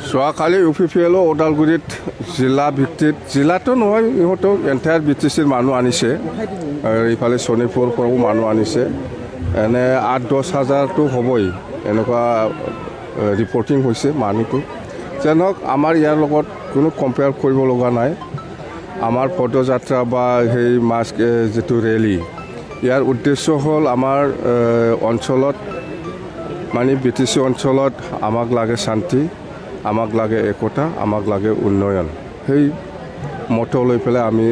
যোৱাকালি UPPL ওদালগুৰিত জিলা ভিত্তিত জিলাতো নহয় ইহঁতক এণ্টায়াৰ BTCৰ মানুহ আনিছে এইফালে শোণিতপুৰৰ পৰাও মানুহ আনিছে এনে 8-10 হাজাৰটো হ'বই এনেকুৱা ৰিপৰ্টিং হৈছে মানুহটো যেন হওক আমাৰ ইয়াৰ লগত কোনো কম্পেয়াৰ কৰিব লগা নাই আমাৰ পদযাত্ৰা বা সেই মাস্ক যেটো ৰেলী ইয়াৰ উদ্দেশ্য হ'ল আমাৰ অঞ্চলত মানে BTC অঞ্চলত আমাক লাগে শান্তি আমাক লাগে একতা আমাক লাগে উন্নয়ন সেই মটো লৈ পেলাই আমি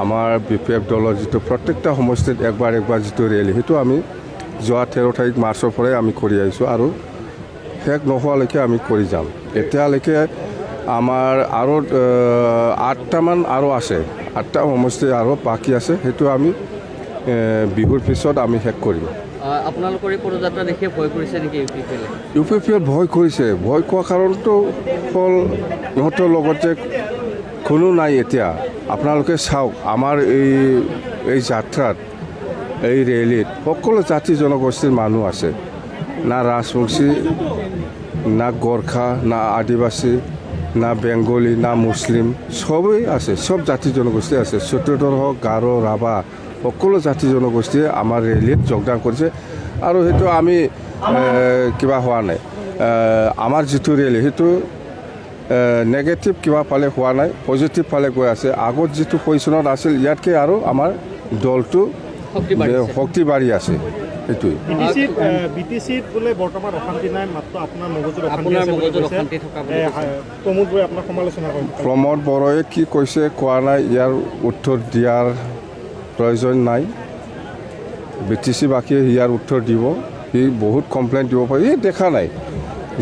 আমাৰ BPF দলৰ যেটো প্ৰত্যেকটা সমষ্টিত একবাৰ যেটো ৰেলী হেতু আমি যোৱা 13 তাৰিখ মাৰ্চৰ পৰাই আমি কৰি আহিছো আৰু শেষ নোহোৱালৈকে আমি কৰি যাম এতিয়ালৈকে আমাৰ আৰু 8টা মান আৰু আছে 8টা সমষ্টি আৰু বাকি আছে হেতু আমি বিহুৰ পিছত আমি শেষ কৰিম আপোনালোকৰ এই পদযাত্ৰা দেখি ভয় কৰিছে নেকি UPPL ভয় কৰিছে ভয় কোৱা কাৰণটো হ'ল ইহঁতৰ লগত যে কোনো নাই এতিয়া আপোনালোকে চাওক আমাৰ এই যাত্ৰাত এই ৰেলীত সকলো জাতি জনগোষ্ঠীৰ মানুহ আছে না ৰাজবংশী না গোৰ্খা না আদিবাসী না বেংগলী না মুছলিম সবেই আছে সব জাতি জনগোষ্ঠী আছে চতুৰ্দৰ হওক গাৰো ৰাভা সকলো জাতি জনগোষ্ঠীয়ে আমাৰ ৰেলীত যোগদান কৰিছে আৰু হেতু আমি কিবা হোৱা নাই আমাৰ যেটো ৰেলী হেতু নেগেটিভ কিবা ফালে হোৱা নাই পজিটিভ ফালে গৈ আছে আগত যেটো পজিশনত আছিল ইয়াতকৈ আৰু আমাৰ দলটো শক্তি বাঢ়ি আছে এইটোৱে BTCত বোলে বৰ্তমান অশান্তি নাই মাত্ৰ আপোনাৰ মগজুৰ অশান্তি থকা প্ৰমোদ বৰাই আপোনাৰ সমালোচনা কৰে প্ৰমোদ বৰাই কি কৈছে কোৱা নাই ইয়াৰ উত্তৰ দিয়াৰ প্ৰয়োজন নাই BTC বাকীয়ে ইয়াৰ উত্তৰ দিব সি বহুত কমপ্লেইন দিব পাৰে দেখা নাই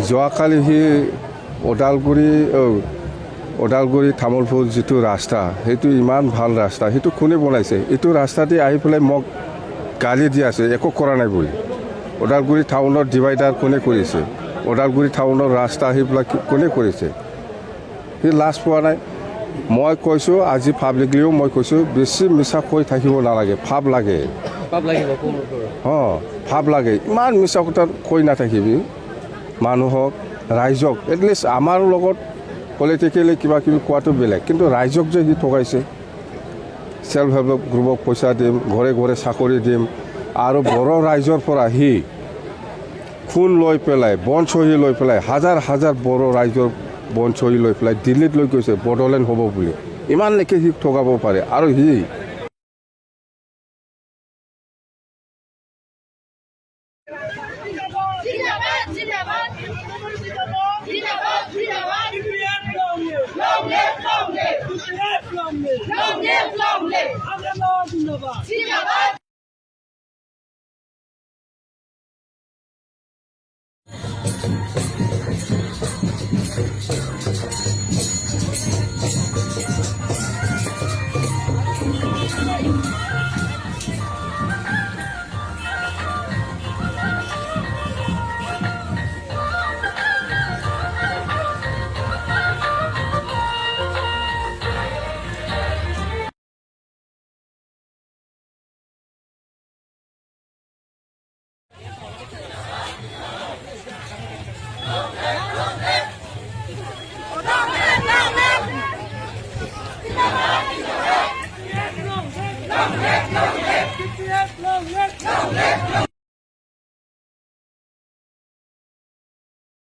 যোৱাকালি সি ওদালগুৰি তামোলপুৰ যেটো ৰাস্তা সেইটো ইমান ভাল ৰাস্তা সেইটো কোনে বনাইছে এইটো ৰাস্তা দি আহি পেলাই মোক গালি দি আছে একো কৰা নাই বুলি ওদালগুৰি টাউনৰ ডিভাইডাৰ কোনে কৰিছে ওদালগুৰি টাউনৰ ৰাস্তা আহি পেলাই কোনে কৰিছে সি লাজ পোৱা নাই মই কৈছোঁ আজি পাব্লিকলিও মই কৈছোঁ বেছি মিছা কৈ থাকিব নালাগে ভাব লাগে ভাব লাগে ইমান মিছা কথা কৈ নাথাকিবি মানুহক ৰাইজক এটলিষ্ট আমাৰ লগত পলিটিকেলি কিবা কিবি কোৱাটো বেলেগ কিন্তু ৰাইজক যে সি ঠগাইছে সেল্ফ হেল্প গ্ৰুপক পইচা দিম ঘৰে ঘৰে চাকৰি দিম আৰু বড় ৰাইজৰ পৰা সি খুন লৈ পেলাই বন চহী লৈ পেলাই হাজাৰ হাজাৰ বড় ৰাইজৰ বন চহী লৈ পেলাই দিল্লীত লৈ গৈছে বড়োলেণ্ড হ'ব বুলি ইমানলৈকে সি ঠগাব পাৰে আৰু সি